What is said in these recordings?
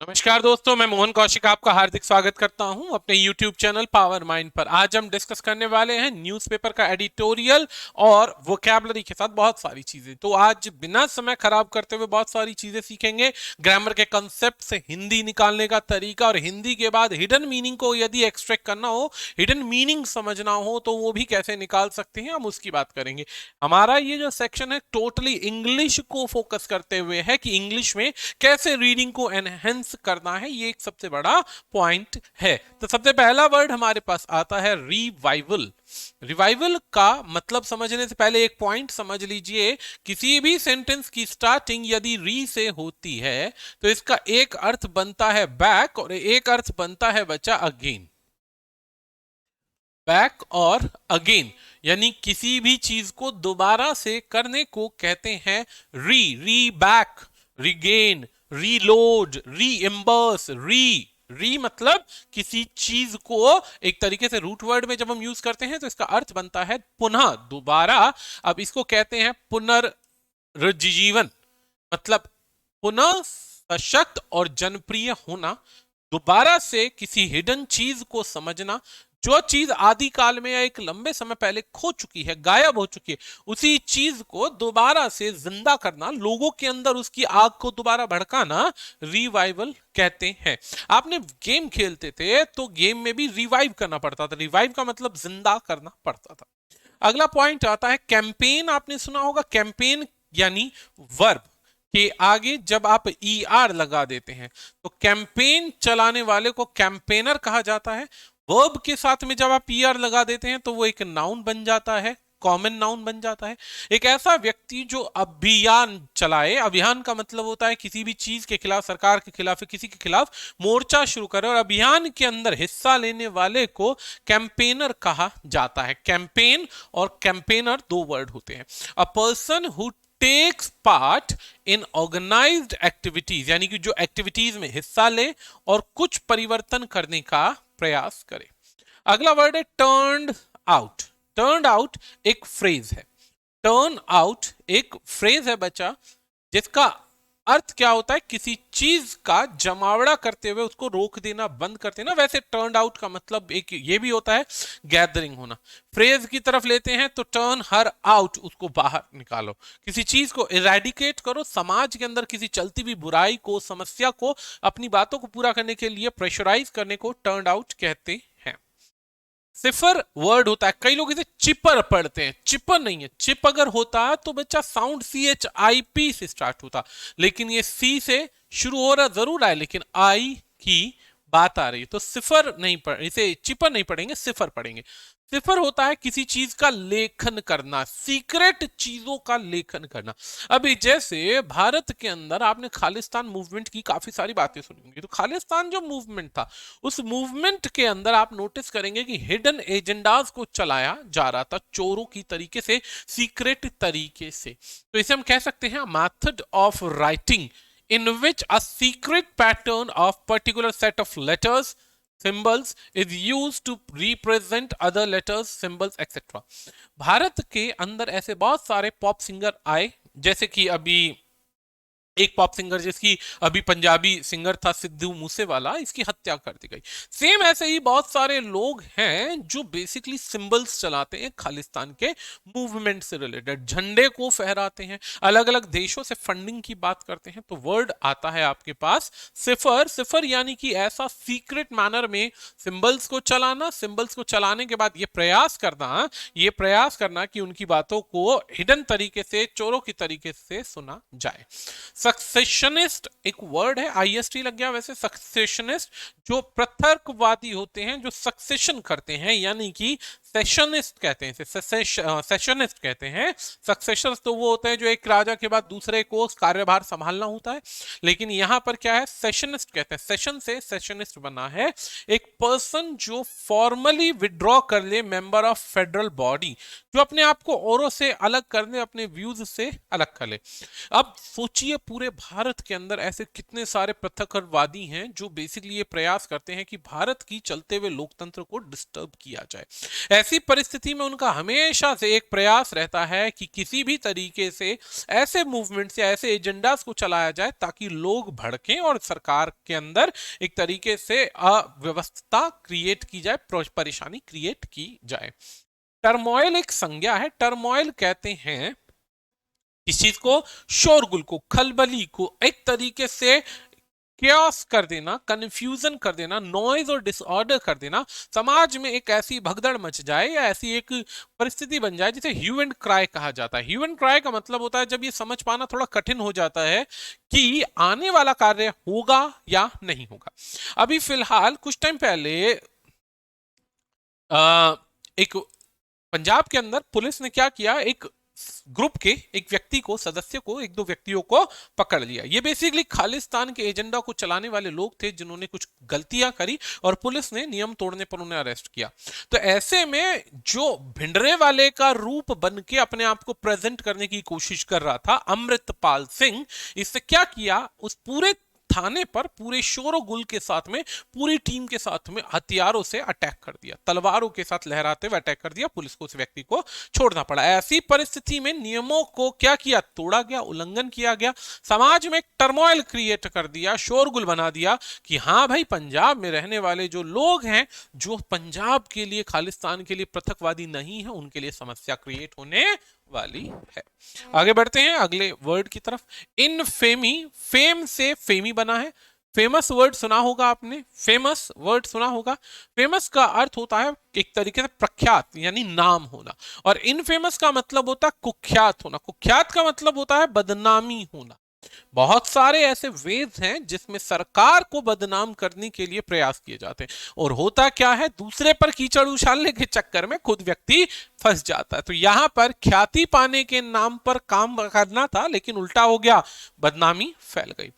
नमस्कार दोस्तों, मैं मोहन कौशिक आपका हार्दिक स्वागत करता हूं अपने YouTube चैनल पावर माइंड पर। आज हम डिस्कस करने वाले हैं न्यूज़पेपर का एडिटोरियल और वोकैबुलरी के साथ बहुत सारी चीजें। तो आज बिना समय खराब करते हुए बहुत सारी चीजें सीखेंगे। ग्रामर के कंसेप्ट से हिंदी निकालने का तरीका, और हिंदी के बाद हिडन मीनिंग को यदि एक्सट्रैक्ट करना हो, हिडन मीनिंग समझना हो तो वो भी कैसे निकाल सकते हैं, हम उसकी बात करेंगे। हमारा ये जो सेक्शन है टोटली इंग्लिश को फोकस करते हुए है कि इंग्लिश में कैसे रीडिंग को एनहेंस करना है, ये एक सबसे बड़ा पॉइंट है। तो सबसे पहला वर्ड हमारे पास आता है रिवाइवल। रिवाइवल का मतलब समझने से पहले एक पॉइंट समझ लीजिए। किसी भी सेंटेंस की स्टार्टिंग यदि री से होती है तो इसका एक अर्थ बनता है बैक और एक अर्थ बनता है बच्चा अगेन। बैक और अगेन यानी किसी भी चीज को दोबारा से करने को कहते हैं री बैक, रिगेन, रीलोड, री एम्बर्स। री मतलब किसी चीज को एक तरीके से रूट वर्ड में जब हम यूज करते हैं तो इसका अर्थ बनता है पुनः, दोबारा। अब इसको कहते हैं पुनर्जीवन, मतलब पुनः सशक्त और जनप्रिय होना, दोबारा से किसी हिडन चीज को समझना। जो चीज आदि काल में या एक लंबे समय पहले खो चुकी है, गायब हो चुकी है, उसी चीज को दोबारा से जिंदा करना, लोगों के अंदर उसकी आग को दोबारा भड़काना, रिवाइवल कहते हैं। आपने गेम खेलते थे तो गेम में भी रिवाइव करना पड़ता था। रिवाइव का मतलब जिंदा करना पड़ता था। अगला पॉइंट आता है कैंपेन। आपने सुना होगा कैंपेन यानी वर्ब के आगे जब आप ई आर लगा देते हैं तो कैंपेन चलाने वाले को कैंपेनर कहा जाता है। वर्ब के साथ में जब आप ई आर लगा देते हैं तो वो एक नाउन बन जाता है, कॉमन नाउन बन जाता है। एक ऐसा व्यक्ति जो अभियान चलाए, अभियान का मतलब होता है किसी भी चीज के खिलाफ, सरकार के खिलाफ, किसी के खिलाफ मोर्चा शुरू करे, और अभियान के अंदर हिस्सा लेने वाले को कैंपेनर कहा जाता है। कैंपेन और कैंपेनर दो वर्ड होते हैं। A person who takes part in organised activities, यानी कि जो एक्टिविटीज में हिस्सा ले और कुछ परिवर्तन करने का प्रयास करे। अगला वर्ड है टर्न्ड आउट। टर्न्ड आउट एक फ्रेज है। टर्न आउट एक फ्रेज है बच्चा, जिसका अर्थ क्या होता है, किसी चीज का जमावड़ा करते हुए उसको रोक देना, बंद कर देना। वैसे टर्न आउट का मतलब एक ये भी होता है गैदरिंग होना। फ्रेज की तरफ लेते हैं तो टर्न हर आउट, उसको बाहर निकालो, किसी चीज को इरेडिकेट करो, समाज के अंदर किसी चलती हुई बुराई को, समस्या को, अपनी बातों को पूरा करने के लिए प्रेशराइज करने को टर्न आउट कहते हैं। सिफर वर्ड होता है, कई लोग इसे चिपर पढ़ते हैं, चिपर नहीं है। चिप अगर होता तो बच्चा साउंड CHIP से स्टार्ट होता, लेकिन ये सी से शुरू हो रहा जरूर है, लेकिन आई की बात आ रही है तो सिफर नहीं पढ़, इसे चिपर नहीं पढ़ेंगे, सिफर पढ़ेंगे। सिफर होता है किसी चीज का लेखन करना, सीक्रेट चीजों का लेखन करना। अभी जैसे भारत के अंदर आपने खालिस्तान मूवमेंट की काफी सारी बातें सुनी होंगी। तो खालिस्तान जो मूवमेंट था, उस मूवमेंट के अंदर आप नोटिस करेंगे कि हिडन एजेंडाज को चलाया जा रहा था चोरों की तरीके से, सीक्रेट तरीके से। तो इसे हम कह सकते हैं method of writing in which a secret pattern of particular set of letters, symbols is used to represent other letters, symbols, etc. Bharat के अंदर ऐसे बहुत सारे पॉप सिंगर आए, जैसे कि अभी एक पॉप सिंगर जिसकी अभी पंजाबी सिंगर था सिद्धू मूसेवाला, इसकी हत्या कर दी गई। सेम ऐसे ही बहुत सारे लोग हैं जो बेसिकली सिंबल्स चलाते हैं खालिस्तान के मूवमेंट से रिलेटेड, झंडे को फहराते हैं, अलग अलग देशों से फंडिंग की बात करते हैं। तो वर्ड आता है आपके पास सिफर। सिफर यानी कि ऐसा सीक्रेट मैनर में सिंबल्स को चलाना, सिंबल्स को चलाने के बाद ये प्रयास करना कि उनकी बातों को हिडन तरीके से, चोरों की तरीके से सुना जाए। सक्सेशनिस्ट एक वर्ड है, IST लग गया। वैसे सक्सेशनिस्ट जो पृथकवादी होते हैं, जो सक्सेशन करते हैं, यानी कि सेशनिस्ट कहते हैं, सेशनिस्ट कहते हैं। सक्सेशन तो वो होते हैं जो एक राजा के बाद दूसरे को कार्यभार संभालना होता है, लेकिन यहां पर क्या है, सेशनिस्ट कहते हैं। सेशन से सेशनिस्ट बना है एक पर्सन जो फॉर्मली विड्रॉ कर ले, मेंबर ऑफ फेडरल बॉडी, जो अपने आप को औरों से अलग कर ले, अपने व्यूज से अलग कर ले। अब सोचिए पूरे भारत के अंदर ऐसे कितने सारे पृथकवादी हैं जो बेसिकली ये प्रयास करते हैं कि भारत की चलते हुए लोकतंत्र को डिस्टर्ब किया जाए। ऐसी परिस्थिति में उनका हमेशा से एक प्रयास रहता है कि किसी भी तरीके से ऐसे मूवमेंट्स या ऐसे एजेंडास को चलाया जाए ताकि लोग भड़कें और सरकार के अंदर एक तरीके से अव्यवस्था क्रिएट की जाए, परेशानी क्रिएट की जाए। टर्मोइल एक संज्ञा है। टर्मोइल कहते हैं इस चीज को, शोरगुल को, खलबली को, एक तरीके से क्यास कर देना, कंफ्यूजन कर देना, नॉइज और डिसऑर्डर कर देना, समाज में एक ऐसी भगदड़ मच जाए या ऐसी एक परिस्थिति बन जाए जिसे ह्यू एंड क्राई कहा जाता है। ह्यू एंड क्राई का मतलब होता है जब ये समझ पाना थोड़ा कठिन हो जाता है कि आने वाला कार्य होगा या नहीं होगा। अभी फिलहाल कुछ टाइम पहले एक पंजाब के अंदर पुलिस ने क्या किया, एक ग्रुप के एक व्यक्ति को, सदस्य को, एक दो व्यक्तियों को पकड़ लिया। ये बेसिकली खालिस्तान के एजेंडा को चलाने वाले लोग थे जिन्होंने कुछ गलतियां करी और पुलिस ने नियम तोड़ने पर उन्हें अरेस्ट किया। तो ऐसे में जो भिंडरे वाले का रूप बन के अपने आप को प्रेजेंट करने की कोशिश कर रहा था अमृतपाल सिंह, इससे क्या किया, उस पूरे थाने पर पूरे शोरगुल के साथ में, पूरी टीम के साथ में हथियारों से अटैक कर दिया, तलवारों के साथ लहराते हुए अटैक कर दिया। पुलिस को उस व्यक्ति को छोड़ना पड़ा। ऐसी परिस्थिति में नियमों को क्या किया, तोड़ा गया, उल्लंघन किया गया, समाज में एक टर्मोइल क्रिएट कर दिया, शोरगुल बना दिया कि हाँ भाई, पंजाब में रहने वाले जो लोग हैं, जो पंजाब के लिए, खालिस्तान के लिए पृथकवादी नहीं है, उनके लिए समस्या क्रिएट होने वाली है। आगे बढ़ते हैं अगले वर्ड की तरफ। इनफेमी, फेम से फेमी बना है। फेमस वर्ड सुना होगा आपने, फेमस वर्ड सुना होगा। फेमस का अर्थ होता है एक तरीके से प्रख्यात, यानी नाम होना, और इनफेमस का मतलब होता है कुख्यात होना। कुख्यात का मतलब होता है बदनामी होना। बहुत सारे ऐसे वेज हैं जिसमें सरकार को बदनाम करने के लिए प्रयास किए जाते हैं, और होता क्या है, दूसरे पर कीचड़ उछालने के चक्कर में खुद व्यक्ति फंस जाता है। तो यहां पर ख्याति पाने के नाम पर काम करना था, लेकिन उल्टा हो गया, बदनामी फैल गई।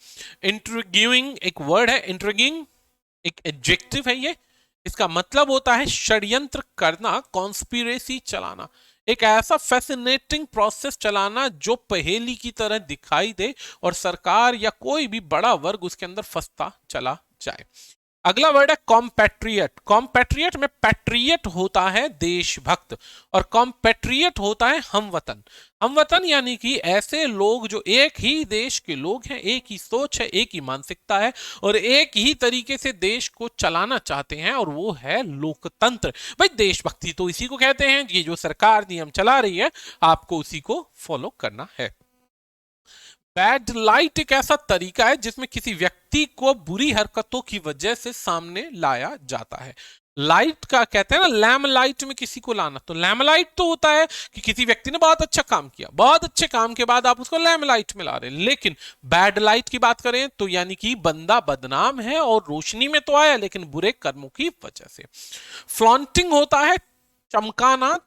इंट्रिग्यूइंग एक वर्ड है, इंट्रिगिंग एक एडजेक्टिव है ये। इसका मतलब होता है षड्यंत्र करना, कॉन्स्पिरेसी चलाना, एक ऐसा फैसिनेटिंग प्रोसेस चलाना जो पहेली की तरह दिखाई दे और सरकार या कोई भी बड़ा वर्ग उसके अंदर फंसता चला जाए। अगला वर्ड है कॉम्पैट्रियट। कॉम्पैट्रियट में पैट्रियट होता है देशभक्त, और कॉम्पैट्रियट होता है हमवतन। हमवतन यानी कि ऐसे लोग जो एक ही देश के लोग हैं, एक ही सोच है, एक ही मानसिकता है, और एक ही तरीके से देश को चलाना चाहते हैं, और वो है लोकतंत्र। भाई देशभक्ति तो इसी को कहते हैं, ये जो सरकार नियम चला रही है, आपको उसी को फॉलो करना है। बैड लाइट एक ऐसा तरीका है जिसमें किसी व्यक्ति को बुरी हरकतों की वजह से सामने लाया जाता है। लाइट का कहते हैं ना, लैम लाइट में किसी को लाना। तो लैम लाइट तो होता है कि किसी व्यक्ति ने बहुत अच्छा काम किया, बहुत अच्छे काम के बाद आप उसको लैम लाइट में ला रहे हैं। लेकिन बैड लाइट की बात करें तो यानी कि बंदा बदनाम है और रोशनी में तो आया लेकिन बुरे कर्मों की वजह से। फ्लॉन्टिंग होता है चमकाना,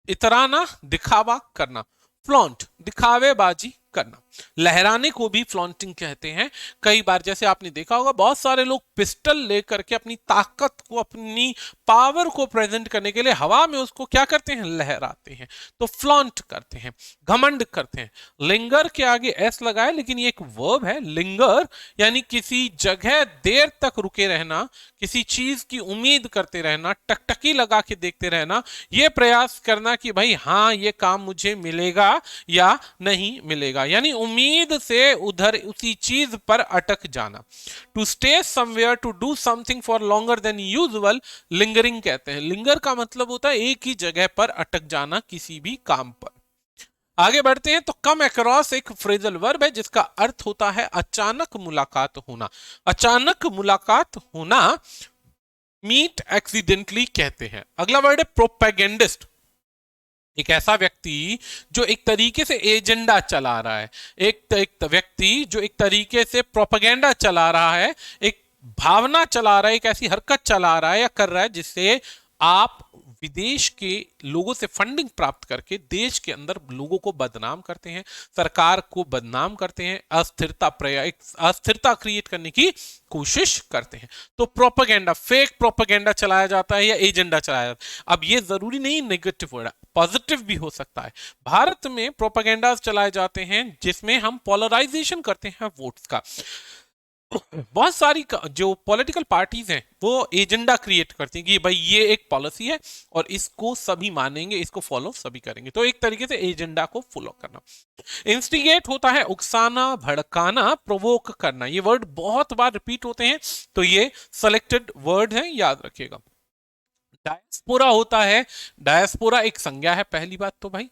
इतराना, दिखावा करना। फ्लॉन्ट दिखावेबाजी करना, लहराने को भी फ्लॉन्टिंग कहते हैं। कई बार जैसे आपने देखा होगा, बहुत सारे लोग पिस्टल लेकर के अपनी ताकत को, अपनी पावर को प्रेजेंट करने के लिए हवा में उसको क्या करते हैं, लहराते हैं, तो फ्लॉन्ट करते हैं, घमंड करते हैं। लिंगर के आगे एस लगा है, लेकिन ये एक वर्ब है। लिंगर यानी किसी जगह देर तक रुके रहना, किसी चीज की उम्मीद करते रहना, टकटकी लगा के देखते रहना, ये प्रयास करना कि भाई हाँ ये काम मुझे मिलेगा या नहीं मिलेगा, यानी उम्मीद से उधर उसी चीज पर अटक जाना। To stay somewhere, to do something for longer than usual, lingering कहते हैं। लिंगर का मतलब होता है एक ही जगह पर अटक जाना किसी भी काम पर। आगे बढ़ते हैं तो कम अक्रॉस एक फ्रेजल वर्ब है जिसका अर्थ होता है अचानक मुलाकात होना। अचानक मुलाकात होना मीट एक्सीडेंटली कहते हैं। अगला वर्ड है प्रोपेगेंडिस्ट। एक ऐसा व्यक्ति जो एक तरीके से एजेंडा चला रहा है, एक व्यक्ति जो एक तरीके से प्रोपेगेंडा चला रहा है, एक भावना चला रहा है, एक ऐसी हरकत चला रहा है या कर रहा है जिससे आप विदेश के लोगों से फंडिंग प्राप्त करके देश के अंदर लोगों को बदनाम करते हैं, सरकार को बदनाम करते हैं, अस्थिरता क्रिएट करने की कोशिश करते हैं। तो प्रोपेगेंडा, फेक प्रोपेगेंडा चलाया जाता है या एजेंडा चलाया जाता है। अब ये जरूरी नहीं नेगेटिव वर्ड है, पॉजिटिव भी हो सकता है। भारत में प्रोपेगेंडास चलाए जाते हैं जिसमें हम पोलराइजेशन करते हैं वोट्स का। बहुत सारी जो पॉलिटिकल पार्टीज हैं वो एजेंडा क्रिएट करती हैं कि भाई ये एक पॉलिसी है और इसको सभी मानेंगे, इसको फॉलो सभी करेंगे। तो एक तरीके से एजेंडा को फॉलो करना। इंस्टिगेट होता है उकसाना, भड़काना, प्रोवोक करना। ये वर्ड बहुत बार रिपीट होते हैं, तो ये सेलेक्टेड वर्ड है, याद रखिएगा। डायस्पोरा होता है, डायस्पोरा एक संज्ञा है पहली बात तो भाई।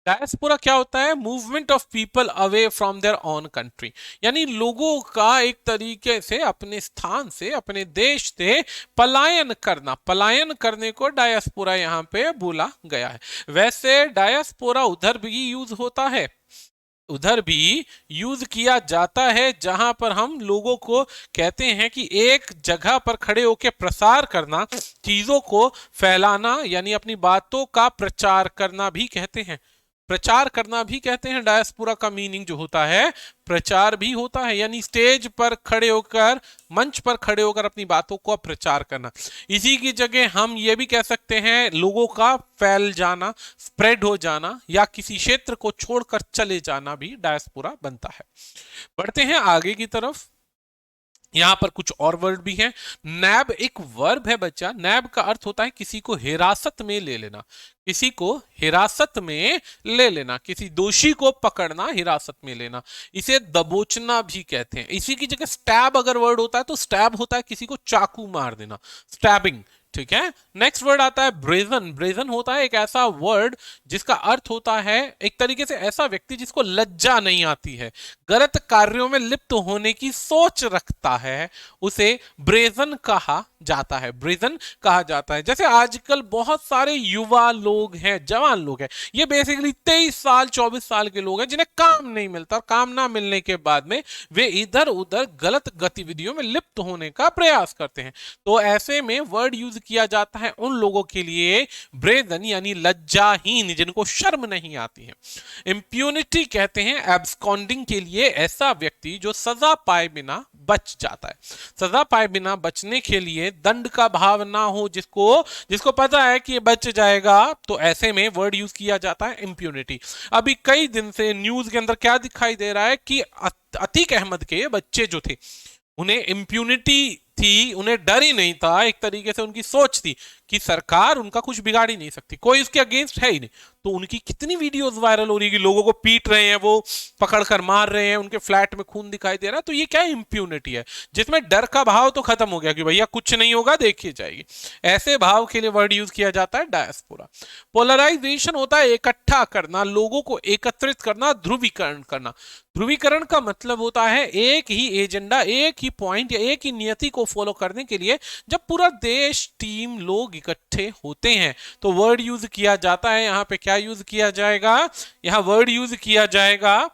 डायस्पोरा क्या होता है? Movement of people away from their own country, यानी लोगों का एक तरीके से अपने स्थान से, अपने देश से पलायन करना। पलायन करने को डायस्पोरा यहाँ पे बोला गया है। वैसे डायस्पोरा उधर भी यूज होता है, उधर भी यूज किया जाता है जहां पर हम लोगों को कहते हैं कि एक जगह पर खड़े होकर प्रसार करना, चीजों को फैलाना, यानी अपनी बातों का प्रचार करना भी कहते हैं। प्रचार करना भी कहते हैं। डायस्पोरा का मीनिंग जो होता है प्रचार भी होता है, यानी स्टेज पर खड़े होकर, मंच पर खड़े होकर अपनी बातों को प्रचार करना। इसी की जगह हम ये भी कह सकते हैं लोगों का फैल जाना, स्प्रेड हो जाना, या किसी क्षेत्र को छोड़कर चले जाना भी डायस्पोरा बनता है। बढ़ते हैं आगे की तरफ। यहां पर कुछ और वर्ड भी हैं। नैब एक वर्ब है बच्चा। नैब का अर्थ होता है किसी को हिरासत में ले लेना, किसी को हिरासत में ले लेना, किसी दोषी को पकड़ना, हिरासत में लेना। इसे दबोचना भी कहते हैं। इसी की जगह स्टैब अगर वर्ड होता है तो स्टैब होता है किसी को चाकू मार देना, स्टैबिंग। ठीक है। नेक्स्ट वर्ड आता है ब्रेजन। ब्रेजन होता है एक ऐसा वर्ड जिसका अर्थ होता है एक तरीके से ऐसा व्यक्ति जिसको लज्जा नहीं आती है, गलत कार्यों में लिप्त होने की सोच रखता है, उसे ब्रेजन कहा जाता है। ब्रेजन कहा जाता है। जैसे आजकल बहुत सारे युवा लोग हैं, जवान लोग हैं, ये बेसिकली 23 साल 24 साल के लोग हैं जिन्हें काम नहीं मिलता, और काम ना मिलने के बाद में वे इधर उधर गलत गतिविधियों में लिप्त होने का प्रयास करते हैं। तो ऐसे में वर्ड यूज किया जाता है उन लोगों के लिए ब्रेजन, यानी लज्जाहीन, जिनको शर्म नहीं आती है। इंप्यूनिटी कहते हैं एब्सकॉन्डिंग के लिए ऐसा व्यक्ति जो सजा पाए बिना बच जाता है। सजा पाए बिना बचने के लिए दंड का भाव ना हो, जिसको पता है कि ये बच जाएगा, तो ऐसे में वर्ड यूज किया जाता है इंप्यूनिटी। अभी कई दिन से न्यूज के अंदर क्या दिखाई दे रहा है कि अतीक अहमद के बच्चे जो थे उन्हें इंप्यूनिटी थी, उन्हें डर ही नहीं था। एक तरीके से उनकी सोच थी कि सरकार उनका कुछ बिगाड़ ही नहीं सकती, कोई उसके अगेंस्ट है ही नहीं। तो उनकी कितनी वीडियोस वायरल हो रही है कि लोगों को पीट रहे हैं, वो पकड़कर मार रहे हैं, उनके फ्लैट में खून दिखाई दे रहा है। तो ये क्या इंप्यूनिटी है, जिसमें डर का भाव तो खत्म हो गया कि भैया कुछ नहीं होगा, देखिए जाएगी। ऐसे भाव के लिए वर्ड यूज किया जाता है डायस्पोरा। पोलराइजेशन होता है इकट्ठा करना, लोगों को एकत्रित करना, ध्रुवीकरण करना। ध्रुवीकरण का मतलब होता है एक ही एजेंडा, एक ही पॉइंट या एक ही नियति को फॉलो करने के लिए जब पूरा देश, टीम, लोग इकट्ठे होते हैं तो वर्ड यूज किया जाता है। यहां पे क्या यूज किया जाएगा? यहां वर्ड यूज किया जाएगा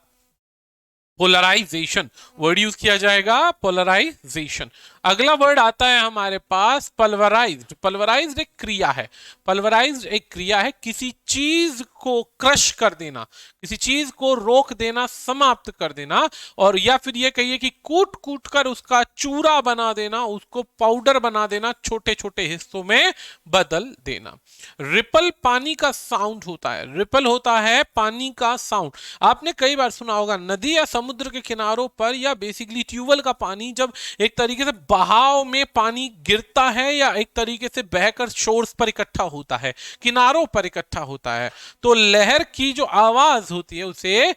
पोलराइजेशन। वर्ड यूज किया जाएगा पोलराइजेशन। अगला वर्ड आता है हमारे पास पल्वराइज्ड। पल्वराइज्ड एक क्रिया है। पल्वराइज्ड एक क्रिया है किसी चीज को क्रश कर देना, किसी चीज को रोक देना, समाप्त कर देना, और या फिर ये कहिए कि कूट कूट कर उसका चूरा बना देना, उसको पाउडर बना देना, छोटे छोटे हिस्सों में बदल देना। रिपल पानी का साउंड होता है। रिपल होता है पानी का साउंड। आपने कई बार सुना होगा नदी या समुद्र के किनारों पर, या बेसिकली ट्यूबवेल का पानी जब एक तरीके से बहाव में पानी गिरता है या एक तरीके से बहकर शोर्स पर इकट्ठा होता है, किनारों पर इकट्ठा होता है, तो लहर की जो आवाज होती है उसे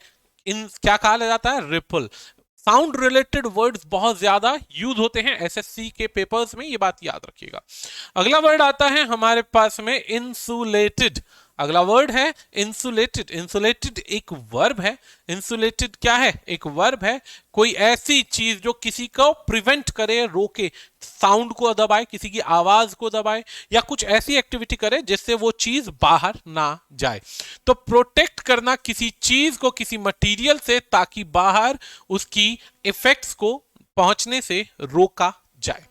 क्या कहा जाता है? रिपल। साउंड रिलेटेड वर्ड्स बहुत ज्यादा यूज होते हैं एसएससी के पेपर्स में, ये बात याद रखिएगा। अगला वर्ड आता है हमारे पास में इंसुलेटेड। अगला वर्ड है इंसुलेटेड। इंसुलेटेड एक वर्ब है। इंसुलेटेड क्या है? एक वर्ब है। कोई ऐसी चीज जो किसी को प्रिवेंट करे, रोके, साउंड को दबाए, किसी की आवाज को दबाए, या कुछ ऐसी एक्टिविटी करे जिससे वो चीज बाहर ना जाए। तो प्रोटेक्ट करना किसी चीज को किसी मटेरियल से, ताकि बाहर उसकी इफेक्ट्स को पहुंचने से रोका जाए।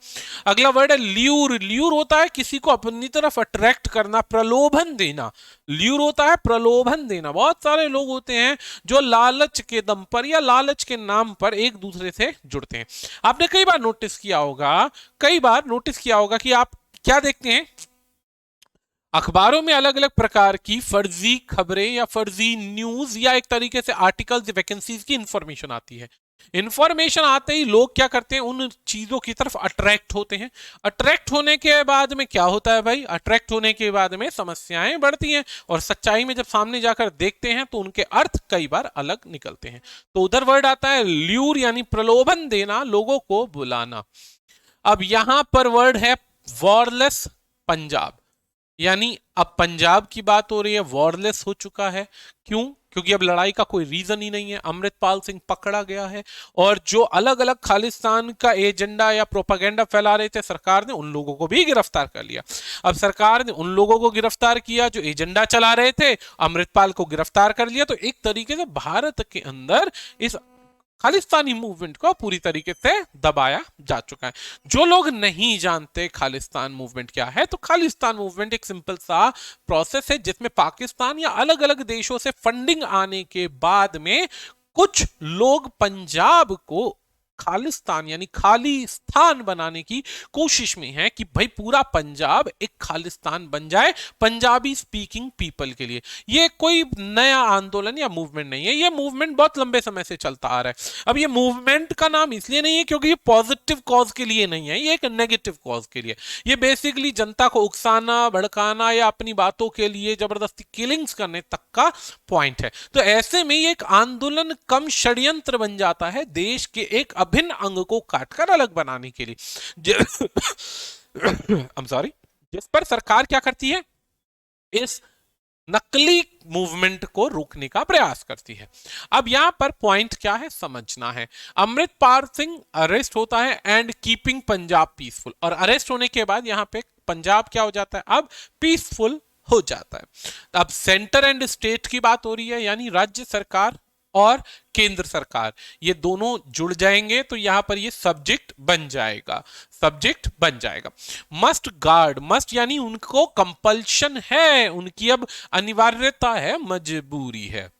अगला वर्ड है ल्यूर। ल्यूर होता है किसी को अपनी तरफ अट्रैक्ट करना, प्रलोभन देना। ल्यूर होता है प्रलोभन देना। बहुत सारे लोग होते हैं जो लालच के दम पर या लालच के नाम पर एक दूसरे से जुड़ते हैं। आपने कई बार नोटिस किया होगा कि आप क्या देखते हैं, अखबारों में अलग अलग प्रकार की फर्जी खबरें या फर्जी न्यूज या एक तरीके से आर्टिकल्स, वैकेंसीज की इंफॉर्मेशन आती है। इंफॉर्मेशन आते ही लोग क्या करते हैं, उन चीजों की तरफ अट्रैक्ट होते हैं। अट्रैक्ट होने के बाद में क्या होता है भाई, अट्रैक्ट होने के बाद में समस्याएं बढ़ती हैं, और सच्चाई में जब सामने जाकर देखते हैं तो उनके अर्थ कई बार अलग निकलते हैं। तो उधर वर्ड आता है ल्यूर, यानी प्रलोभन देना, लोगों को बुलाना। अब यहां पर वर्ड है वॉरलेस पंजाब, यानी अब पंजाब की बात हो रही है, वॉरलेस हो चुका है। क्यों? क्योंकि अब लड़ाई का कोई रीजन ही नहीं है, अमृतपाल सिंह पकड़ा गया है, और जो अलग अलग खालिस्तान का एजेंडा या प्रोपागेंडा फैला रहे थे, सरकार ने उन लोगों को भी गिरफ्तार कर लिया। अब सरकार ने उन लोगों को गिरफ्तार किया जो एजेंडा चला रहे थे, अमृतपाल को गिरफ्तार कर लिया, तो एक तरीके से भारत के अंदर इस खालिस्तानी मूवमेंट को पूरी तरीके से दबाया जा चुका है। जो लोग नहीं जानते खालिस्तान मूवमेंट क्या है, तो खालिस्तान मूवमेंट एक सिंपल सा प्रोसेस है जिसमें पाकिस्तान या अलग अलग देशों से फंडिंग आने के बाद में कुछ लोग पंजाब को खालिस्तान यानी खाली स्थान बनाने की कोशिश में है कि भाई पूरा पंजाब एक खालिस्तान बन जाए पंजाबी स्पीकिंग पीपल के लिए। ये कोई नया आंदोलन या मूवमेंट नहीं है, ये मूवमेंट बहुत लंबे समय से चलता आ रहा है। अब ये मूवमेंट का नाम इसलिए नहीं है क्योंकि ये पॉजिटिव कॉज के लिए नहीं है, ये एक नेगेटिव कॉज के लिए। ये बेसिकली जनता को उकसाना, भड़काना या अपनी बातों के लिए जबरदस्ती किलिंग्स करने तक का पॉइंट है। तो ऐसे में ये एक आंदोलन कम षड्यंत्र बन जाता है देश के एक अभिन्न अंग को काटकर अलग बनाने के लिए। I'm sorry, जिस पर सरकार क्या करती है, इस नकली मूवमेंट को रोकने का प्रयास करती है। अब यहां पर पॉइंट क्या है समझना है। अमृतपाल सिंह अरेस्ट होता है एंड कीपिंग पंजाब पीसफुल, और अरेस्ट होने के बाद यहां पे पंजाब क्या हो जाता है, अब पीसफुल हो जाता है। अब सेंटर एंड स्टेट की बात हो रही है, यानी राज्य सरकार और केंद्र सरकार, ये दोनों जुड़ जाएंगे तो यहां पर ये सब्जेक्ट बन जाएगा, सब्जेक्ट बन जाएगा। मस्ट गार्ड, मस्ट यानी उनको कंपल्शन है, उनकी अब अनिवार्यता है, मजबूरी है।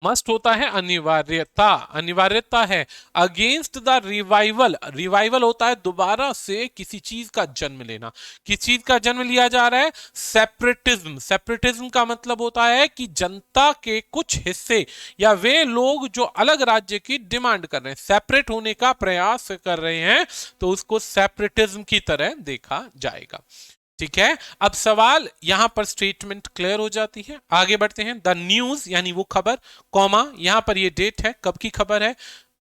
मस्ट होता है अनिवार्यता, अनिवार्यता है। अगेंस्ट द रिवाइवल, रिवाइवल होता है दोबारा से किसी चीज का जन्म लेना। किस चीज का जन्म लिया जा रहा है, सेपरेटिज्म। सेपरेटिज्म का मतलब होता है कि जनता के कुछ हिस्से या वे लोग जो अलग राज्य की डिमांड कर रहे हैं, सेपरेट होने का प्रयास कर रहे हैं, तो उसको सेपरेटिज्म की तरह देखा जाएगा। ठीक है, अब सवाल यहां पर स्टेटमेंट क्लियर हो जाती है। आगे बढ़ते हैं। द न्यूज यानी वो खबर, कॉमा यहां पर ये डेट है, कब की खबर है,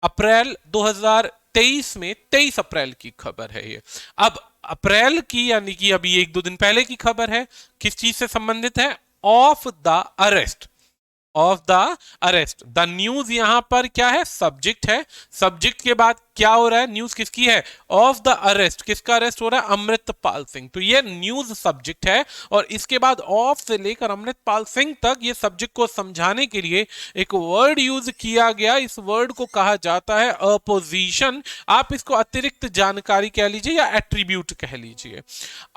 अप्रैल 2023 में, 23 अप्रैल की खबर है ये। अब अप्रैल की यानी कि अभी एक दो दिन पहले की खबर है, किस चीज से संबंधित है, of the arrest, of the arrest. The news यहां पर क्या है, सब्जेक्ट है। सब्जेक्ट के बाद क्या हो रहा है, न्यूज किसकी है, ऑफ द अरेस्ट। किसका अरेस्ट हो रहा है, अमृतपाल सिंह। तो ये न्यूज सब्जेक्ट है, और इसके बाद ऑफ से लेकर अमृतपाल सिंह तक ये सब्जेक्ट को समझाने के लिए एक वर्ड यूज किया गया। इस वर्ड को कहा जाता है अपोजिशन। आप इसको अतिरिक्त जानकारी कह लीजिए या एट्रीब्यूट कह लीजिए।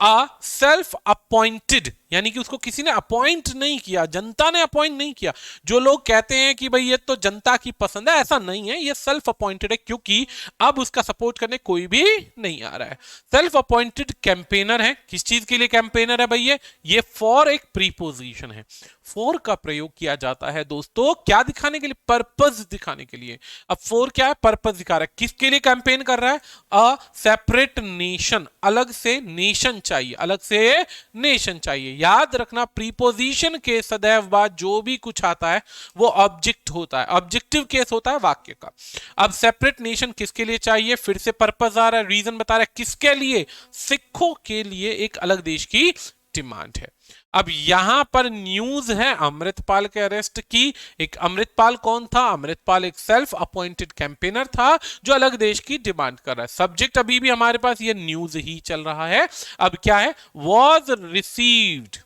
अ सेल्फ अपॉइंटेड, यानी कि उसको किसी ने अपॉइंट नहीं किया, जनता ने अपॉइंट नहीं किया। जो लोग कहते हैं कि भाई ये तो जनता की पसंद है, ऐसा नहीं है, ये सेल्फ अपॉइंटेड है, क्योंकि अब उसका सपोर्ट करने कोई भी नहीं आ रहा है। सेल्फ अपॉइंटेड कैंपेनर है। किस चीज के लिए कैंपेनर है भाई, ये फॉर एक प्रीपोजिशन है। फॉर का प्रयोग किया जाता है दोस्तों, क्या दिखाने के लिए, पर्पस दिखाने के लिए। अब फॉर क्या है, पर्पस दिखा रहा है। किसके लिए कैंपेन कर रहा है, अ सेपरेट नेशन, अलग से नेशन चाहिए, अलग से नेशन चाहिए। याद रखना प्रीपोजिशन के सदैव बाद जो भी कुछ आता है वो ऑब्जेक्ट होता है, ऑब्जेक्टिव केस होता है वाक्य का। अब सेपरेट नेशन किसके लिए चाहिए, फिर से पर्पस आ रहा है, रीजन बता रहा है किसके लिए, सिखों के लिए एक अलग देश की डिमांड है। अब यहां पर न्यूज है अमृतपाल के अरेस्ट की। एक अमृतपाल कौन था, अमृतपाल एक सेल्फ अपॉइंटेड कैंपेनर था जो अलग देश की डिमांड कर रहा है। सब्जेक्ट अभी भी हमारे पास ये न्यूज ही चल रहा है। अब क्या है, was received,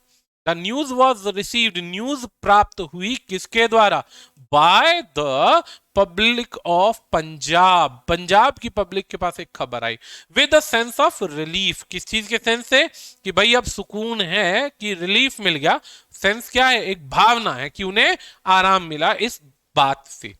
the news was received, news प्राप्त हुई किसके द्वारा, by the public of Punjab, Punjab की पब्लिक के पास एक खबर आई, with a sense of relief. किस चीज के सेंस से, कि भाई अब सुकून है, कि रिलीफ मिल गया। सेंस क्या है, एक भावना है कि उन्हें आराम मिला इस बात से।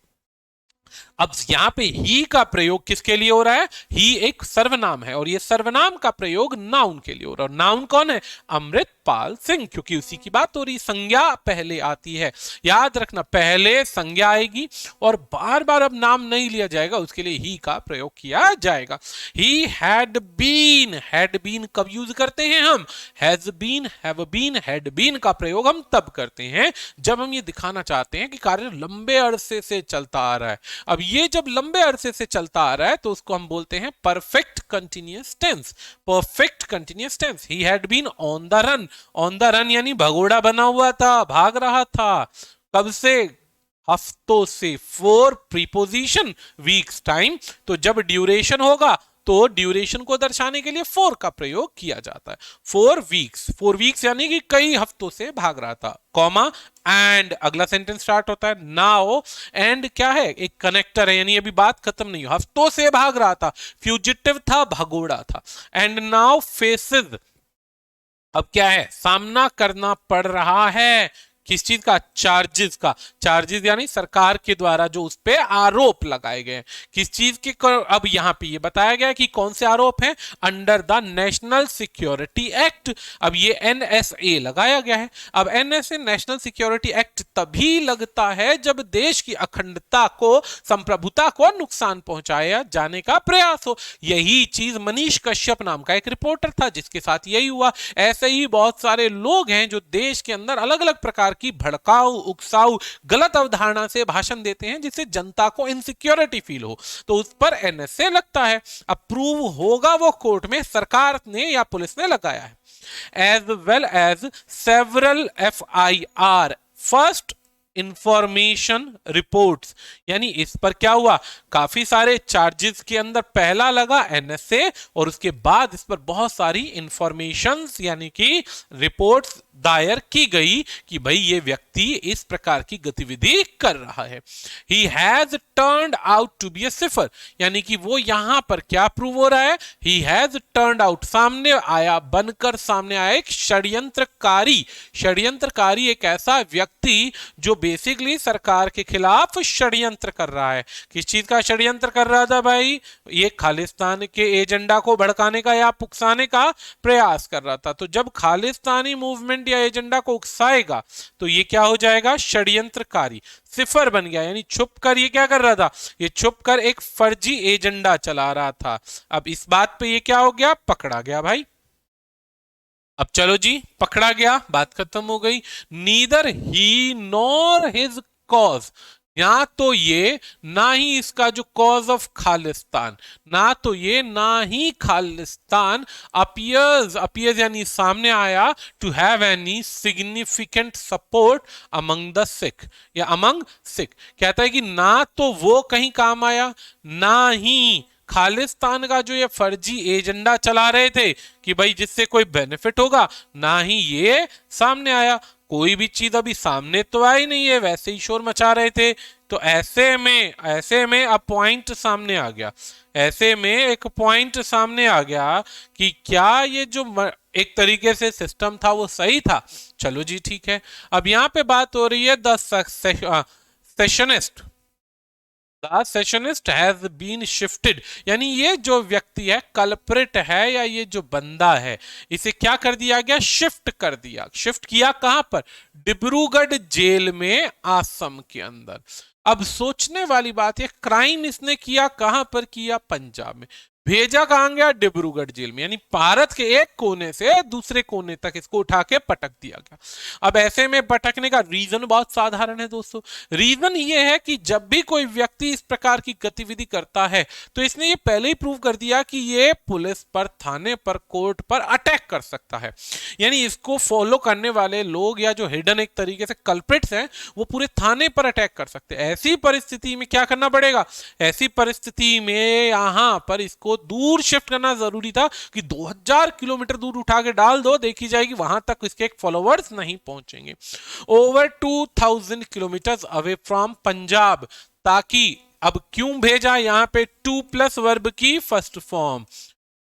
अब यहाँ पे ही का प्रयोग किसके लिए हो रहा है? ही एक सर्वनाम है और ये सर्वनाम का प्रयोग नाउन के लिए हो रहा है। और नाउन कौन है? अमृतपाल सिंह, क्योंकि उसी की बात हो रही। संज्ञा पहले आती है, याद रखना, पहले संज्ञा आएगी और बार बार अब नाम नहीं लिया जाएगा, उसके लिए ही का प्रयोग किया जाएगा। ही हैड बीन कब यूज करते हैं हम? Has been, have been, had been का प्रयोग हम तब करते हैं जब हम ये दिखाना चाहते हैं कि कार्य लंबे अरसे से चलता आ रहा है। अब ये जब लंबे अरसे से चलता आ रहा है तो उसको हम बोलते हैं perfect continuous tense. Perfect continuous tense. He had been on the run. On the run यानी भगोड़ा बना हुआ था, भाग रहा था। कब से? हफ्तों से। Four preposition, weeks time. तो जब ड्यूरेशन होगा तो ड्यूरेशन को दर्शाने के लिए फोर का प्रयोग किया जाता है। 4 वीक्स, 4 वीक्स यानी कि कई हफ्तों से भाग रहा था, कॉमा एंड अगला सेंटेंस स्टार्ट होता है नाउ। एंड क्या है? एक कनेक्टर है, यानी अभी बात खत्म नहीं हुई। हफ्तों से भाग रहा था, फ्यूजिटिव था, भगोड़ा था। एंड नाउ फेसेस, अब क्या है? सामना करना पड़ रहा है। किस चीज का? चार्जेस का। चार्जेस यानी सरकार के द्वारा जो उस पे आरोप लगाए गए हैं। किस चीज के? अब यहां पे ये बताया गया कि कौन से आरोप हैं? Under the national security act. अब ये एनएसए लगाया गया है। अब एनएसए, नेशनल सिक्योरिटी एक्ट, तभी लगता है जब देश की अखंडता को, संप्रभुता को नुकसान पहुंचाया जाने का प्रयास हो। यही चीज मनीष कश्यप नाम का एक रिपोर्टर था जिसके साथ यही हुआ। ऐसे ही बहुत सारे लोग हैं जो देश के अंदर अलग अलग प्रकार की भड़काऊ, उकसाऊ, गलत अवधारणा से भाषण देते हैं जिससे जनता को इनसिक्योरिटी फील हो, तो उस पर एनएसए लगता है। अप्रूव होगा वो कोर्ट में, सरकार ने या पुलिस ने लगाया है। As well as several FIR, first information reports, यानी इस पर क्या हुआ? काफी सारे चार्जेस के अंदर पहला लगा एनएसए और उसके बाद इस पर बहुत सारी इंफॉर्मेशंस यानी कि रिपोर्ट्स दायर की गई कि भाई ये व्यक्ति इस प्रकार की गतिविधि कर रहा है। He has turned out to be a cipher, यानी कि वो यहां पर क्या प्रूव हो रहा है? ही हैज टर्न्ड आउट, सामने आया, बनकर सामने आया एक षड्यंत्रकारी। षड्यंत्रकारी एक ऐसा व्यक्ति जो बेसिकली सरकार के खिलाफ षड्यंत्र कर रहा है। किस चीज का षड्यंत्र कर रहा था भाई? ये खालिस्तान के एजेंडा को भड़काने का या उकसाने का प्रयास कर रहा था। तो जब खालिस्तानी मूवमेंट या एजेंडा को उकसाएगा तो ये क्या हो जाएगा? षड्यंत्रकारी। सिफर बन गया, यानी छुप कर ये क्या कर रहा था? ये छुप कर एक फर्जी एजेंडा चला रहा था। अब इस बात पे ये क्या हो गया? पकड़ा गया भाई। अब चलो जी, पकड़ा गया, बात खत्म हो गई। नीदर ही नॉर हिज कॉज, ना तो ये ना ही इसका जो कॉज ऑफ खालिस्तान, ना तो ये ना ही खालिस्तान अपीयर्स यानी सामने आया to have any significant support among the Sikh या अमंग सिख। कहता है कि ना तो वो कहीं काम आया, ना ही खालिस्तान का जो ये फर्जी एजेंडा चला रहे थे कि भाई जिससे कोई बेनिफिट होगा, ना ही ये सामने आया। कोई भी चीज अभी सामने तो आई नहीं है, वैसे ही शोर मचा रहे थे। तो ऐसे में अब पॉइंट सामने आ गया, ऐसे में एक पॉइंट सामने आ गया कि क्या ये जो एक तरीके से सिस्टम था वो सही था। चलो जी ठीक है। अब यहाँ पे बात हो रही है the secessionist, secessionist has been shifted, यानी ये जो व्यक्ति है, कल्प्रिट है या ये जो बंदा है, इसे क्या कर दिया गया? शिफ्ट कर दिया। शिफ्ट किया कहां पर? डिब्रूगढ़ जेल में, आसम के अंदर। अब सोचने वाली बात है, क्राइम इसने किया कहां पर किया? पंजाब में। भेजा कहां गया? डिब्रूगढ़ जेल में, यानी भारत के एक कोने से दूसरे कोने तक इसको उठा के पटक दिया गया। अब ऐसे में पटकने का रीजन बहुत साधारण है दोस्तों। रीजन ये है कि जब भी कोई व्यक्ति इस प्रकार की गतिविधि करता है तो इसने ये पहले ही प्रूव कर दिया कि ये पुलिस पर, थाने पर, कोर्ट पर अटैक कर सकता है। यानी इसको फॉलो करने वाले लोग या जो हिडन एक तरीके से कल्प्रिट्स हैं वो पूरे थाने पर अटैक कर सकते हैं। ऐसी परिस्थिति में क्या करना पड़ेगा? ऐसी परिस्थिति में यहां पर इसको दूर शिफ्ट करना जरूरी था कि 2000 किलोमीटर दूर उठा के डाल दो, देखी जाएगी वहां तक इसके फॉलोवर्स नहीं पहुंचेंगे। Over 2000 kilometre away from Punjab, ताकि अब क्यों भेजा? यहां पे टू प्लस वर्ब की फर्स्ट फॉर्म,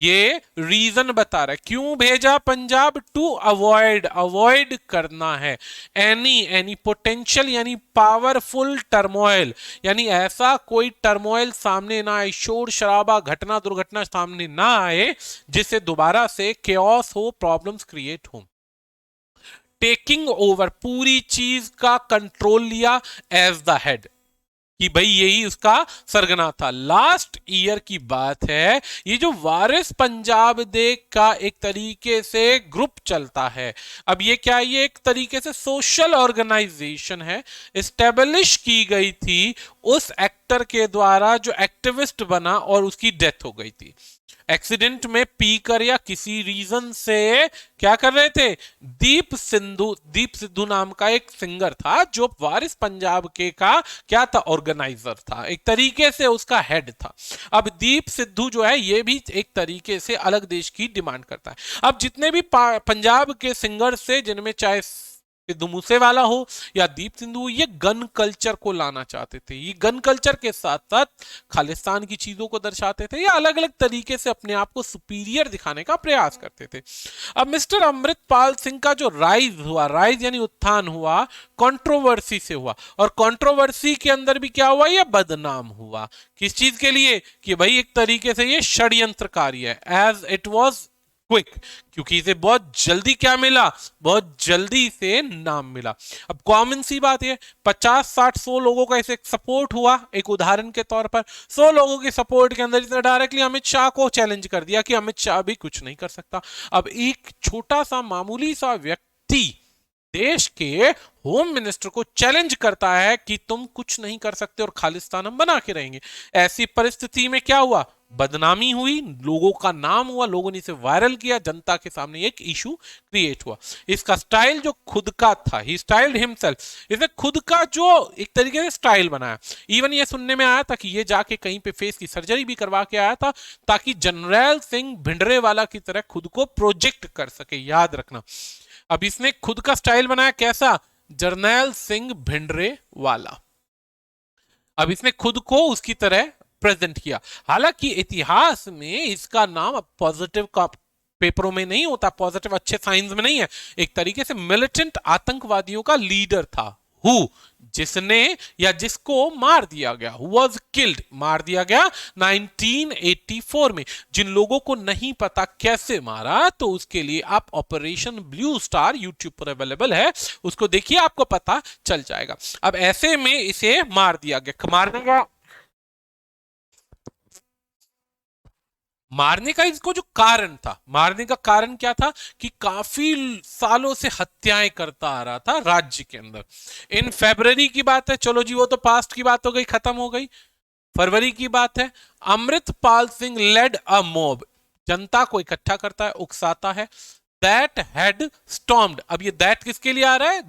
ये रीजन बता रहा है क्यों भेजा पंजाब, टू अवॉइड, अवॉइड करना है एनी पोटेंशियल यानी पावरफुल टर्मोइल, यानी ऐसा कोई टर्मोइल सामने ना आए, शोर शराबा, घटना दुर्घटना सामने ना आए जिससे दोबारा से केओस हो, प्रॉब्लम्स क्रिएट हो। टेकिंग ओवर, पूरी चीज का कंट्रोल लिया एज द हेड, कि भाई यही उसका सरगना था। लास्ट ईयर की बात है, ये जो वारिस पंजाब दे का एक तरीके से ग्रुप चलता है। अब ये क्या, ये एक तरीके से सोशल ऑर्गेनाइजेशन है, स्टेब्लिश की गई थी उस एक्टर के द्वारा जो एक्टिविस्ट बना और उसकी डेथ हो गई थी एक्सीडेंट में पीकर या किसी रीजन से। क्या कर रहे थे, दीप सिद्धू नाम का एक सिंगर था जो वारिस पंजाब के का क्या था, ऑर्गेनाइजर था, एक तरीके से उसका हेड था। अब दीप सिद्धू जो है ये भी एक तरीके से अलग देश की डिमांड करता है। अब जितने भी पंजाब के सिंगर से, जिनमें चाहे सिद्धू मूसेवाला हो या दीप सिंधु, ये गन कल्चर को लाना चाहते थे। ये गन कल्चर के साथ साथ खालिस्तान की चीजों को दर्शाते थे या अलग अलग तरीके से अपने आप को सुपीरियर दिखाने का प्रयास करते थे। अब मिस्टर अमृतपाल सिंह का जो राइज हुआ, राइज यानी उत्थान हुआ, कंट्रोवर्सी से हुआ, और कंट्रोवर्सी के अंदर भी क्या हुआ, ये बदनाम हुआ। किस चीज के लिए, कि भाई एक तरीके से ये षड्यंत्रकारी है, एज इट वॉज क्विक, क्योंकि इसे बहुत जल्दी क्या मिला, बहुत जल्दी से नाम मिला। अब कॉमन सी बात है, 50 60 100 लोगों का इसे सपोर्ट हुआ। एक उदाहरण के तौर पर 100 लोगों के सपोर्ट के अंदर इसने डायरेक्टली अमित शाह को चैलेंज कर दिया कि अमित शाह भी कुछ नहीं कर सकता। अब एक छोटा सा मामूली सा व्यक्ति देश के होम मिनिस्टर को चैलेंज करता है कि तुम कुछ नहीं कर सकते और खालिस्तान हम बना के रहेंगे। ऐसी परिस्थिति में क्या हुआ, बदनामी हुई, लोगों का नाम हुआ, लोगों ने इसे वायरल किया, जनता के सामने एक इशू क्रिएट हुआ। इसका स्टाइल जो खुद का था, ही स्टाइल्ड हिमसेल्फ, इसने खुद का जो एक तरीके से स्टाइल बनाया। इवन ये सुनने में आया था कि ये जाके कहीं पे फेस की सर्जरी भी करवा के आया था ताकि जनरल सिंह भिंडरेवाला की तरह खुद को प्रोजेक्ट कर सके, याद रखना। अब इसने खुद का स्टाइल बनाया कैसा, जर्नैल सिंह भिंडरे वाला। अब इसने खुद को उसकी तरह प्रेजेंट किया। हालांकि इतिहास में इसका नाम पॉजिटिव का पेपरों में नहीं होता, पॉजिटिव अच्छे साइंस में नहीं है। एक तरीके से मिलिटेंट आतंकवादियों का लीडर था, हु, जिसने या जिसको मार दिया गया, वॉज किल्ड, मार दिया गया 1984 में। जिन लोगों को नहीं पता कैसे मारा, तो उसके लिए आप ऑपरेशन ब्लू स्टार यूट्यूब पर अवेलेबल है, उसको देखिए, आपको पता चल जाएगा। अब ऐसे में इसे मार दिया गया। मारने का इसको जो कारण था, मारने का कारण क्या था कि काफी सालों से हत्याएं करता आ रहा था राज्य के अंदर। इन फरवरी की बात है, चलो जी वो तो पास्ट की बात हो गई, खत्म हो गई। फरवरी की बात है, Amritpal Singh led a mob, जनता को इकट्ठा करता है, उकसाता है, दैट हैड स्टॉर्म्ड। अब ये दैट किसके लिए आ रहा है,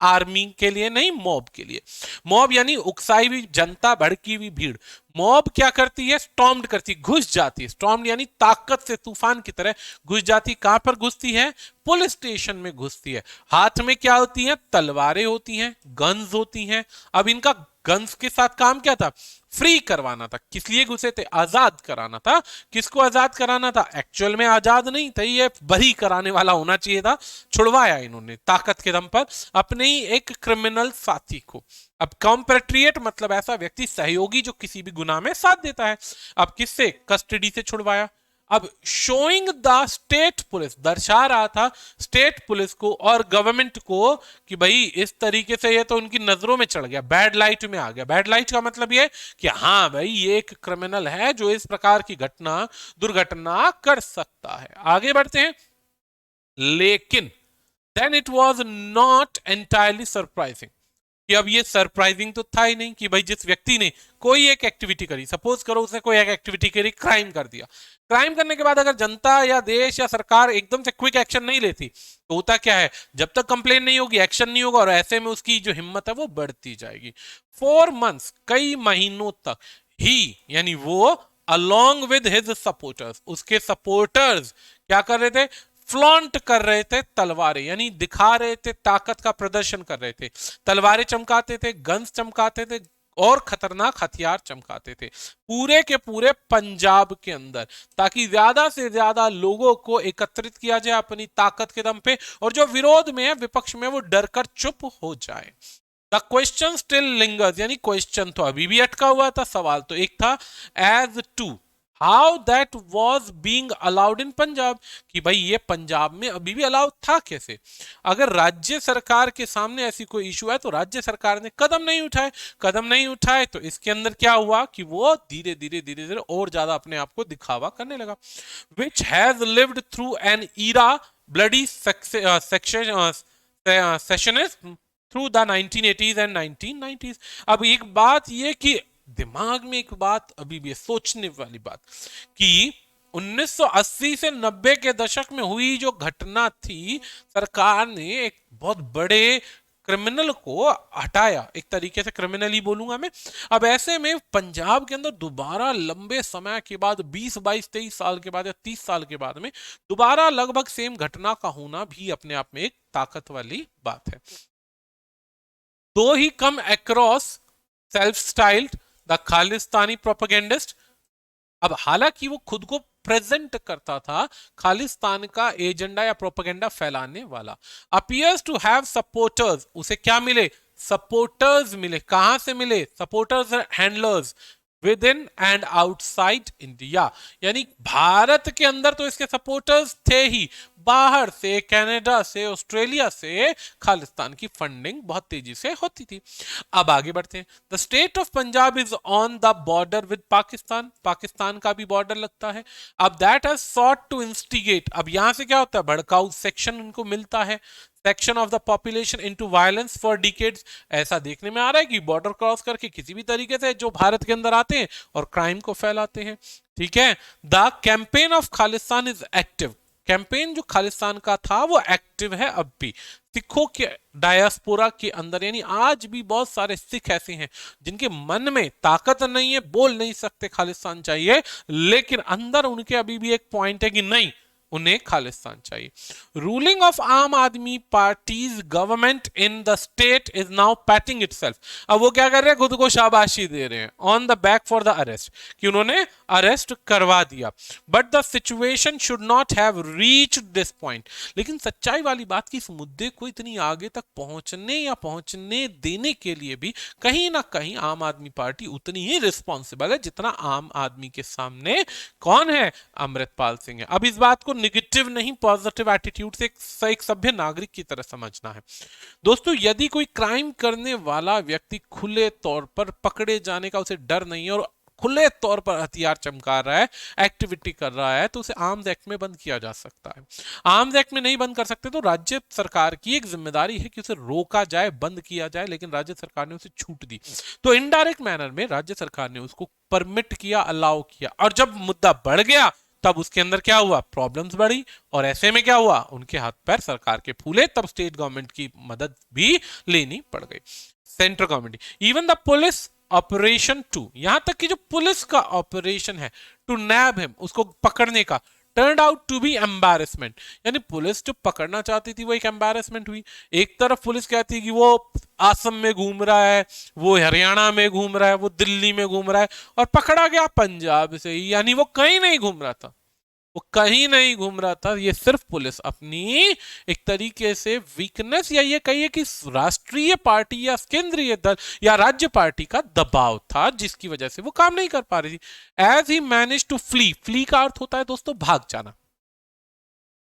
आर्मी के लिए नहीं, मॉब के लिए। मॉब यानी उकसाई हुई जनता, भड़की हुई भीड़। मॉब क्या करती है, स्टॉर्म्ड करती, घुस जाती है। स्टॉर्म्ड यानी ताकत से तूफान की तरह घुस जाती। कहां पर घुसती है, पुलिस स्टेशन में घुसती है। हाथ में क्या होती है, तलवारें होती हैं, गन्स होती हैं। अब इनका गन्स के साथ काम क्या था, फ्री करवाना था। किस लिए घुसे थे, आजाद कराना था। किसको आजाद कराना था, एक्चुअल में आजाद नहीं था, ये बरी कराने वाला होना चाहिए था। छुड़वाया इन्होंने ताकत के दम पर अपने ही एक क्रिमिनल साथी को। अब कॉम्पेट्रिएट मतलब ऐसा व्यक्ति, सहयोगी, जो किसी भी गुनाह में साथ देता है। अब किससे, कस्टडी से छुड़वाया। अब शोइंग द स्टेट पुलिस, दर्शा रहा था स्टेट पुलिस को और गवर्नमेंट को कि भाई इस तरीके से ये तो उनकी नजरों में चढ़ गया, बैड लाइट में आ गया। बैड लाइट का मतलब ये कि हाँ भाई ये एक क्रिमिनल है जो इस प्रकार की घटना, दुर्घटना कर सकता है। आगे बढ़ते हैं। लेकिन then it was not entirely surprising, कि अब ये सरप्राइजिंग तो था ही नहीं कि भाई जिस व्यक्ति ने कोई एक एक्टिविटी करी, सपोज करो उसने कोई एक एक्टिविटी करी, क्राइम कर दिया। क्राइम करने के बाद अगर जनता या देश या सरकार एकदम से क्विक एक्शन नहीं लेती, तो होता क्या है, जब तक कंप्लेन नहीं होगी, एक्शन नहीं होगा, और ऐसे में उसकी जो हिम्मत है वो बढ़ती जाएगी। 4 मंथ्स, कई महीनों तक ही, यानी वो अलोंग विद हिज सपोर्टर्स, उसके सपोर्टर्स क्या कर रहे थे, फ्लॉन्ट कर रहे थे तलवारें, यानी दिखा रहे थे, ताकत का प्रदर्शन कर रहे थे। तलवारें चमकाते थे, गन्स चमकाते थे, और खतरनाक हथियार चमकाते थे पूरे के पूरे पंजाब के अंदर, ताकि ज्यादा से ज्यादा लोगों को एकत्रित किया जाए अपनी ताकत के दम पे, और जो विरोध में है, विपक्ष में, वो डर कर चुप हो जाए। द क्वेश्चन स्टिल लिंगर्स, यानी क्वेश्चन तो अभी भी अटका हुआ था, सवाल तो एक था, as to how that was being allowed in Punjab, कि भाई ये पंजाब में अभी भी अलाउड था कैसे। अगर राज्य सरकार के सामने ऐसी कोई इशू है तो राज्य सरकार ने कदम नहीं उठाए तो इसके अंदर क्या हुआ कि वो धीरे धीरे और ज्यादा अपने आप को दिखावा करने लगा। Which has lived through an era bloody secessionism through the 1980s and 1990s। अब एक बात ये कि दिमाग में एक बात अभी भी सोचने वाली बात कि 1980 से 90 के दशक में हुई जो घटना थी, सरकार ने एक बहुत बड़े क्रिमिनल को हटाया, एक तरीके से क्रिमिनल ही बोलूंगा मैं। अब ऐसे में पंजाब के अंदर दोबारा लंबे समय के बाद 20 22 23 साल के बाद या 30 साल के बाद में दोबारा लगभग सेम घटना का होना भी अपने आप में एक ताकत वाली बात है। Though he come across self styled the Khalistani propagandist, अब हालांकि वो खुद को प्रेजेंट करता था खालिस्तान का एजेंडा या प्रोपेगेंडा फैलाने वाला, अपीयर्स टू हैव सपोर्टर्स, उसे क्या मिले, सपोर्टर्स मिले। कहां से मिले, supporters, handlers with in and outside India, यानी भारत के अंदर तो इसके सपोर्टर्स थे ही, बाहर से, कनाडा से, ऑस्ट्रेलिया से खालिस्तान की फंडिंग बहुत तेजी से होती थी। अब आगे बढ़ते हैं। The state of Punjab is on the border with Pakistan, Pakistan का भी बॉर्डर लगता है। अब that has sought to instigate, अब यहां से क्या होता है, भड़काऊ सेक्शन उनको मिलता है, section of the population into violence for decades. ऐसा देखने में आ रहा है कि बॉर्डर क्रॉस करके किसी भी तरीके से जो भारत के अंदर आते हैं और क्राइम को फैलाते हैं। ठीक है। The campaign of Khalistan is active, campaign जो खालिस्तान का था वो एक्टिव है अब भी सिखों के डायस्पोरा के अंदर, यानी आज भी बहुत सारे सिख ऐसे हैं जिनके मन में ताकत नहीं है, बोल नहीं सकते खालिस्तान चाहिए, लेकिन अंदर उनके अभी भी एक पॉइंट है कि नहीं, उन्हें खालिस्तान चाहिए। Ruling of Aam Aadmi party's government in the state is now patting itself, अब वो क्या कर रहे हैं, खुद को शाबाशी दे रहे हैं, on the back for the arrest, कि उन्होंने अरेस्ट करवा दिया। But the situation should not have reached this point, लेकिन सच्चाई वाली बात कि इस मुद्दे को इतनी आगे तक पहुंचने या पहुंचने देने के लिए भी कहीं ना कहीं आम आदमी पार्टी उतनी ही रिस्पॉन्सिबल है जितना आम आदमी के सामने कौन है, अमृतपाल सिंह है। अब इस बात को निगेटिव नहीं, पॉजिटिव एटीट्यूड से एक सभ्य नागरिक की तरह समझना है। दोस्तों, यदि कोई क्राइम करने वाला व्यक्ति खुले तौर पर पकड़े जाने का उसे डर नहीं है और खुले तौर पर हथियार चमका रहा है, एक्टिविटी कर रहा है, तो उसे आर्म्स एक्ट में बंद किया जा सकता है। आर्म्स एक्ट में नहीं बंद कर सकते तो राज्य सरकार की एक जिम्मेदारी है कि उसे रोका जाए, बंद किया जाए, लेकिन राज्य सरकार ने उसे छूट दी, तो इनडायरेक्ट मैनर में राज्य सरकार ने उसको परमिट किया, अलाउ किया, और जब मुद्दा बढ़ गया तब उसके अंदर क्या हुआ, प्रॉब्लम्स बढ़ी, और ऐसे में क्या हुआ, उनके हाथ पैर सरकार के फूले, तब स्टेट गवर्नमेंट की मदद भी लेनी पड़ गई, central government. Even the police operation 2, यहां तक कि जो पुलिस का ऑपरेशन है टू नैब हिम, उसको पकड़ने का, turn out to be embarrassment, यानी पुलिस जो पकड़ना चाहती थी वो एक एम्बैरेसमेंट हुई। एक तरफ पुलिस कहती है कि वो आसम में घूम रहा है, वो हरियाणा में घूम रहा है, वो दिल्ली में घूम रहा है, और पकड़ा गया पंजाब से ही, यानी वो कहीं नहीं घूम रहा था, वो कहीं नहीं घूम रहा था। ये सिर्फ पुलिस अपनी एक तरीके से वीकनेस या ये कहिए कि राष्ट्रीय पार्टी या केंद्रीय दल या राज्य पार्टी का दबाव था, जिसकी वजह से वो काम नहीं कर पा रही थी। As he manage to flee, flee का अर्थ होता है दोस्तों भाग जाना,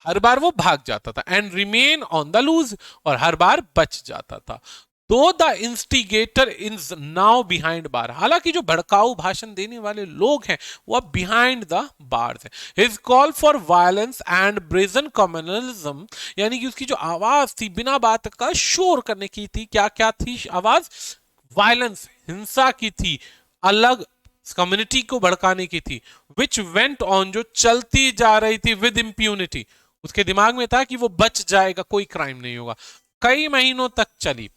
हर बार वो भाग जाता था, and remain on the loose, और हर बार बच जाता था। Though the instigator is now behind bar, हालांकि जो भड़काऊ भाषण देने वाले लोग हैं वो अब बिहाइंड द बार्स है। His call for violence and brazen communalism, यानी कि उसकी जो आवाज थी बिना बात का शोर करने की थी, क्या क्या थी आवाज, वायलेंस, हिंसा की थी, अलग कम्युनिटी को भड़काने की थी, विच वेंट ऑन, जो चलती जा रही थी, विद इम्प्यूनिटी, उसके दिमाग में था कि वो बच जाएगा, कोई क्राइम नहीं होगा, कई महीनों तक चली।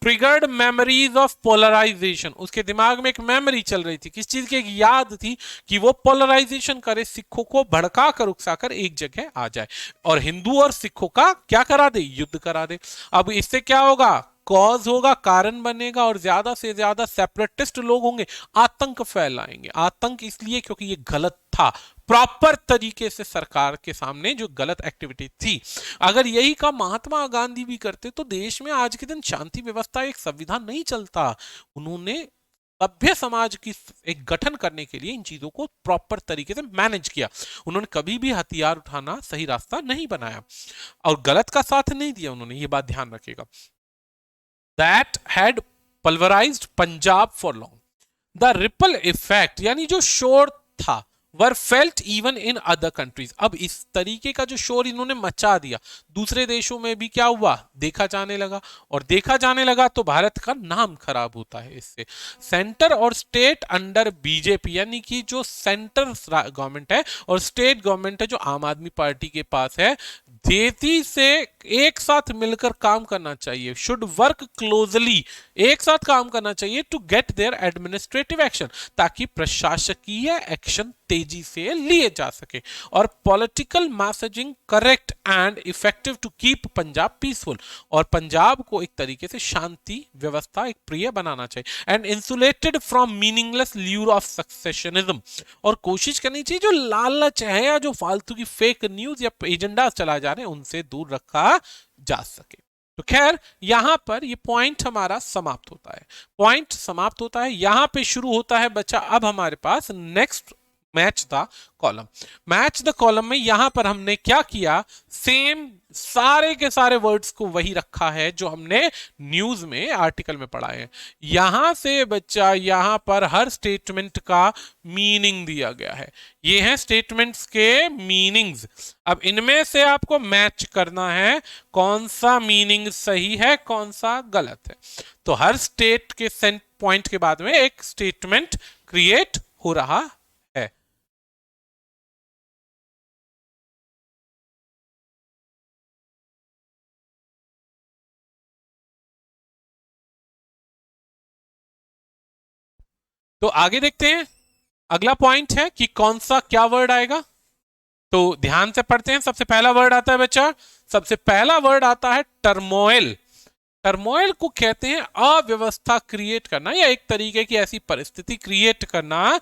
ट्रिगर्ड मेमोरीज ऑफ पोलराइजेशन, उसके दिमाग में एक मेमोरी चल रही थी, किस चीज की, एक याद थी कि वो पोलराइजेशन करे, सिखों को भड़का कर उकसाकर एक जगह आ जाए और हिंदू और सिखों का क्या करा दे, युद्ध करा दे। अब इससे क्या होगा, कॉज होगा, कारण बनेगा, और ज्यादा से ज्यादा सेपरेटिस्ट लोग होंगे, आतंक फैलाएंगे। आतंक इसलिए क्योंकि ये गलत था, प्रॉपर तरीके से सरकार के सामने जो गलत एक्टिविटी थी। अगर यही काम महात्मा गांधी भी करते तो देश में आज के दिन शांति व्यवस्था, एक संविधान नहीं चलता। उन्होंने सभ्य समाज की एक गठन करने के लिए इन चीजों को प्रॉपर तरीके से मैनेज किया। उन्होंने कभी भी हथियार उठाना सही रास्ता नहीं बनाया और गलत का साथ नहीं दिया उन्होंने, ये बात ध्यान रखिएगा। That had pulverised Punjab for long. The ripple effect यानी जो शोर था, were felt even in other countries. अब इस तरीके का जो शोर इन्होंने मचा दिया, दूसरे देशों में भी क्या हुआ, देखा जाने लगा, और देखा जाने लगा तो भारत का नाम खराब होता है इससे। सेंटर और स्टेट अंडर बीजेपी, यानी कि जो सेंटर गवर्नमेंट है और स्टेट गवर्नमेंट है जो आम आदमी पार्टी के पास है, तेजी से एक साथ मिलकर काम करना चाहिए, शुड वर्क क्लोजली, एक साथ काम करना चाहिए to get their administrative action, ताकि प्रशासकीय एक्शन तेजी से लिए जा सके, और political messaging correct and effective to keep Punjab peaceful, और पंजाब को एक तरीके से शांति व्यवस्था एक प्रिय बनाना चाहिए, and insulated from meaningless lure of secessionism, और कोशिश करनी चाहिए जो लालच है या जो फालतू की फेक न्यूज या एजेंडा चला जा रहे हैं उनसे दूर रखा जा सके। तो खैर यहां पर ये पॉइंट हमारा समाप्त होता है, पॉइंट समाप्त होता है, यहां पे शुरू होता है बच्चा अब हमारे पास next match the column. Match the column में यहां पर हमने क्या किया, सेम सारे के सारे वर्ड्स को वही रखा है जो हमने न्यूज में आर्टिकल में पढ़ा है। यहां से बच्चा यहां पर हर स्टेटमेंट का मीनिंग दिया गया है, ये हैं स्टेटमेंट्स के मीनिंग्स। अब इनमें से आपको मैच करना है कौन सा मीनिंग सही है कौन सा गलत है। तो हर स्टेट के पॉइंट के बाद में एक स्टेटमेंट क्रिएट हो रहा है। तो आगे देखते हैं, अगला पॉइंट है कि कौन सा क्या वर्ड आएगा। तो ध्यान से पढ़ते हैं। सबसे पहला वर्ड आता है बच्चा, सबसे पहला वर्ड आता है टर्मोइल। टर्मोइल को कहते हैं अव्यवस्था क्रिएट करना या एक तरीके की ऐसी परिस्थिति क्रिएट करना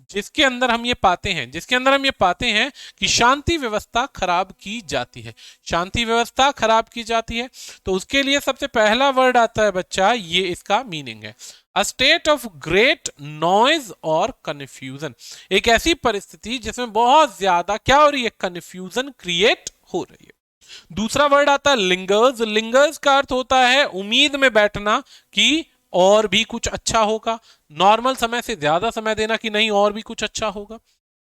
जिसके अंदर हम ये पाते हैं कि शांति व्यवस्था खराब की जाती है, शांति व्यवस्था खराब की जाती है। तो उसके लिए सबसे पहला वर्ड आता है बच्चा, ये इसका मीनिंग है a state of great noise और कन्फ्यूजन, एक ऐसी परिस्थिति जिसमें बहुत ज्यादा क्या हो रही है, कन्फ्यूजन क्रिएट हो रही है। दूसरा वर्ड आता है लिंगर्स। लिंगर्स का अर्थ होता है उम्मीद में बैठना कि और भी कुछ अच्छा होगा, नॉर्मल समय से ज्यादा समय देना कि नहीं और भी कुछ अच्छा होगा।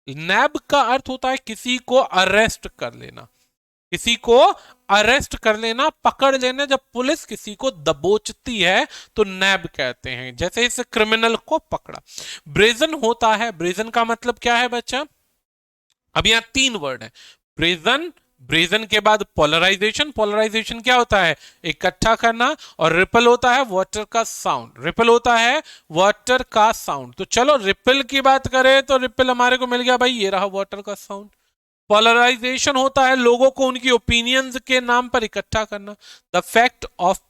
नैब का अर्थ होता है किसी को अरेस्ट कर लेना, किसी को अरेस्ट कर लेना, पकड़ लेना। जब पुलिस किसी को दबोचती है तो नैब कहते हैं, जैसे इस क्रिमिनल को पकड़ा। ब्रेजन होता है, ब्रेजन का मतलब क्या है बच्चा, अब यहां तीन वर्ड है, ब्रेजन, ब्रेजन के बाद पोलराइजेशन, पोलराइजेशन क्या होता है, इकट्ठा करना, और रिपल होता है वाटर का साउंड, रिपल होता है वाटर का साउंड। तो चलो रिपल की बात करें तो रिपल हमारे को मिल गया भाई, ये रहा वाटर का साउंड। पोलराइजेशन होता है लोगों को उनकी ओपिनियंस के नाम पर इकट्ठा करना। द फैक्ट ऑफ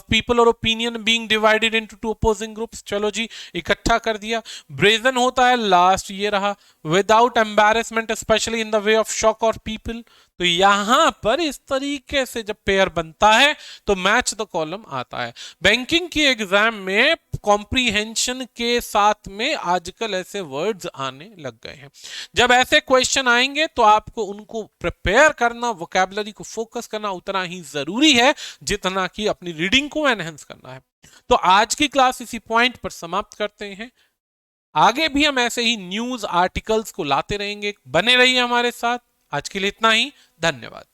पीपल और opinion being divided into two opposing groups, चलो जी इकट्ठा कर दिया। ब्रेजन होता है लास्ट, ये रहा without embarrassment specially in the way of shock और पीपल। तो यहां पर इस तरीके से जब पेयर बनता है तो मैच द कॉलम आता है। बैंकिंग की एग्जाम में कॉम्प्रीहेंशन के साथ में आजकल ऐसे वर्ड्स आने लग गए हैं। जब ऐसे क्वेश्चन आएंगे तो आपको उनको प्रिपेयर करना, वोकैबुलरी को फोकस करना उतना ही जरूरी है जितना कि अपनी रीडिंग को एनहेंस करना है। तो आज की क्लास इसी पॉइंट पर समाप्त करते हैं। आगे भी हम ऐसे ही न्यूज आर्टिकल्स को लाते रहेंगे, बने रहिए हमारे साथ। आज के लिए इतना ही, धन्यवाद।